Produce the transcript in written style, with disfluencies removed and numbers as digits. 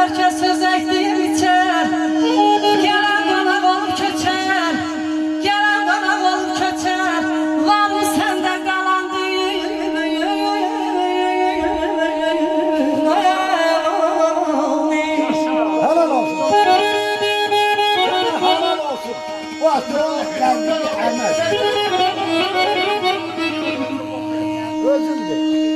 Herkes söz ektiğim içer. Gelen bana olup köçer, gelen bana olup köçer. Var mı sende kalan düğün? Helal olsun. Helal olsun. Bu akıllı kendini emez. Özüm de.